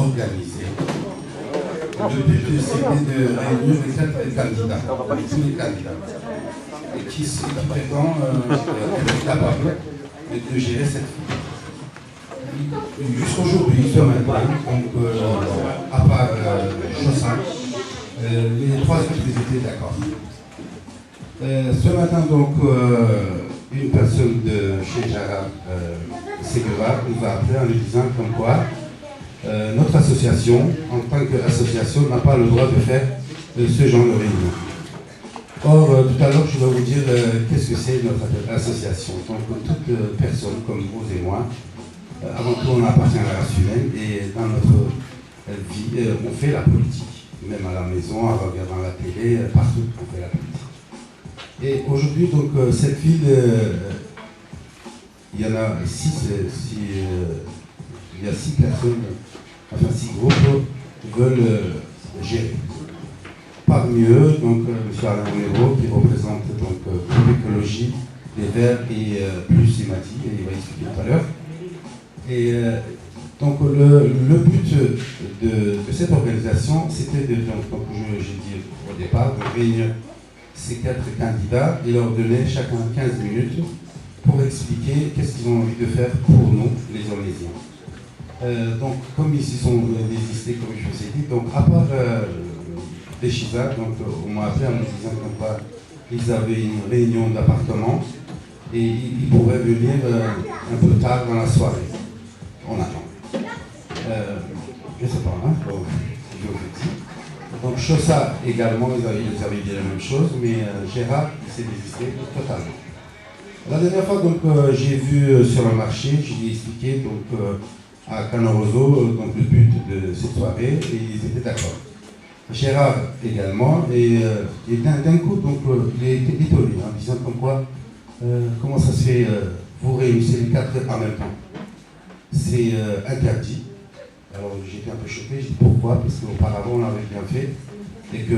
organisé. Le but, c'était de réunir les 4 candidats, tous les candidats, et qui prétendent être capables de gérer cette ville. Jusqu'aujourd'hui, ce matin, donc, à part Chossin, les 3 autres étaient d'accord. Ce matin, donc, une personne de chez Jara Segura nous a appelé en lui disant comme quoi notre association, en tant qu'association, n'a pas le droit de faire ce genre de réunion. Or, tout à l'heure, je vais vous dire qu'est-ce que c'est notre association. Donc, toute personne comme vous et moi, avant tout, on appartient à la race humaine et dans notre vie, on fait la politique. Même à la maison, en regardant la télé, partout, on fait la politique. Et aujourd'hui, donc, cette ville, il y en a 6 personnes, enfin 6 groupes veulent gérer. Parmi eux, donc, M. Alain Romero, qui représente donc Groupe Écologie, les Verts et plus il m'a dit, et il va expliquer tout à l'heure. Et donc le but de cette organisation, c'était de, donc j'ai dit au départ, de réunir ces 4 candidats et leur donner chacun 15 minutes pour expliquer qu'est-ce qu'ils ont envie de faire pour nous, les Orlésiens. Donc, comme ils s'y sont désistés, comme je vous ai dit, donc à part les Chisa, donc on m'a appelé en me disant qu'ils avaient une réunion d'appartement et ils pourraient venir un peu tard dans la soirée. On attend. Je ne sais pas, hein, je vous le dis. Donc Chossa également, ils avaient dit la même chose, mais Gérard s'est désisté totalement. La dernière fois, donc, j'ai vu sur le marché, je lui ai expliqué donc, à Canoroso donc, le but de cette soirée et ils étaient d'accord. Gérard également, et d'un coup, donc, il est étonné en disant comme quoi, comment ça se fait, vous réunissez les 4 en même temps. C'est interdit. Alors j'étais un peu choqué, j'ai dit pourquoi, parce qu'auparavant on l'avait bien fait, et que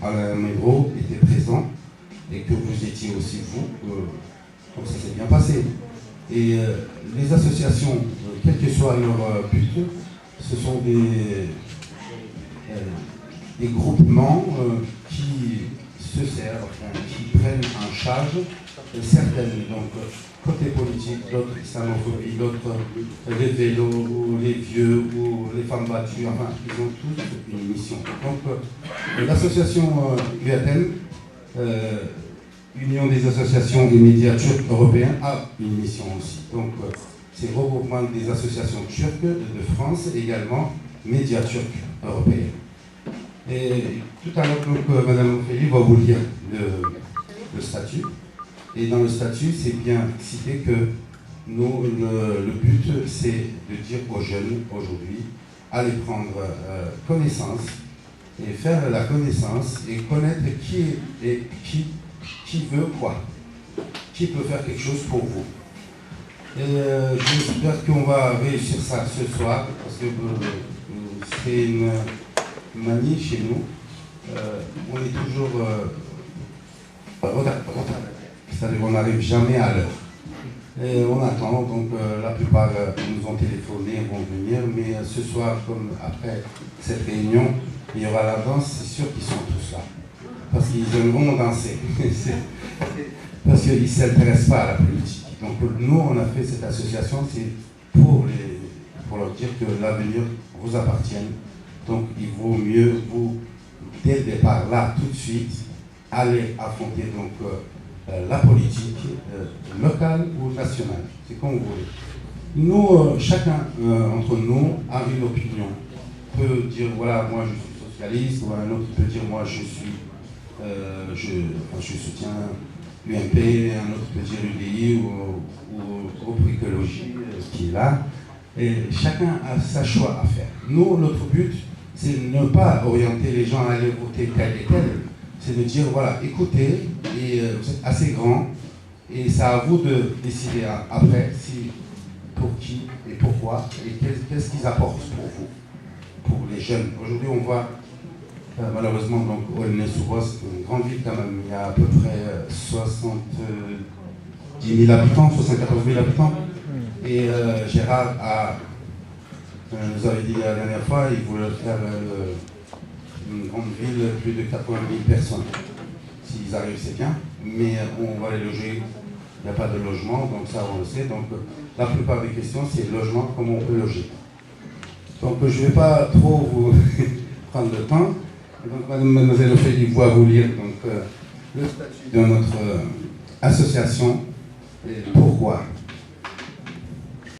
Alain Médro était présent, et que vous étiez aussi vous, donc ça s'est bien passé. Et les associations, quel que soit leur but, ce sont des groupements qui se servent, enfin, qui prennent en charge certaines, donc côté politique, d'autres islamophobie, d'autres les vélos, ou les vieux, ou les femmes battues, enfin, ils ont tous une mission. Donc l'association UATM, Union des associations des médias turcs européens, a une mission aussi. Donc c'est le regroupement des associations turques de France, également médias turcs européens. Et tout à l'heure, Mme Ophélie va vous lire le statut. Et dans le statut, c'est bien cité que nous, le but, c'est de dire aux jeunes aujourd'hui, allez prendre connaissance et faire la connaissance et connaître qui veut quoi, qui peut faire quelque chose pour vous. Et j'espère qu'on va réussir ça ce soir, parce que c'est une manie chez nous. On est toujours c'est-à-dire qu'on n'arrive jamais à l'heure. Et on attend, donc la plupart nous ont téléphoné, vont venir, mais ce soir, comme après cette réunion, il y aura la danse, c'est sûr qu'ils sont tous là. Parce qu'ils aimeront danser. Parce qu'ils ne s'intéressent pas à la politique. Donc nous, on a fait cette association, c'est pour leur dire que l'avenir vous appartient. Donc il vaut mieux, vous, dès le départ, là, tout de suite, aller affronter donc, la politique locale ou nationale. C'est comme vous voulez. Nous, chacun entre nous a une opinion. Peut dire, voilà, moi je suis socialiste, ou un autre peut dire, moi je soutiens UMP, un autre peut dire UDI ou Groupe Écologie qui est là. Et chacun a sa choix à faire. Nous, notre but, c'est de ne pas orienter les gens à aller voter tel et tel. C'est de dire, voilà, écoutez, et vous êtes assez grand, et c'est à vous de décider après pour qui et pourquoi, et qu'est-ce qu'ils apportent pour vous, pour les jeunes. Aujourd'hui, on voit, malheureusement, donc, Aulnay-sous-Bois, c'est une grande ville quand même, il y a à peu près 70 000 habitants, 74 000 habitants, et Gérard a Vous avez dit la dernière fois, ils voulaient faire une grande ville, plus de 80 000 personnes. S'ils arrivent, c'est bien, mais on va les loger. Il n'y a pas de logement, donc ça on le sait. Donc la plupart des questions, c'est le logement, comment on peut loger. Donc je ne vais pas trop vous prendre le temps. Et donc mademoiselle Ophélie va vous lire donc, le statut de notre association et pourquoi.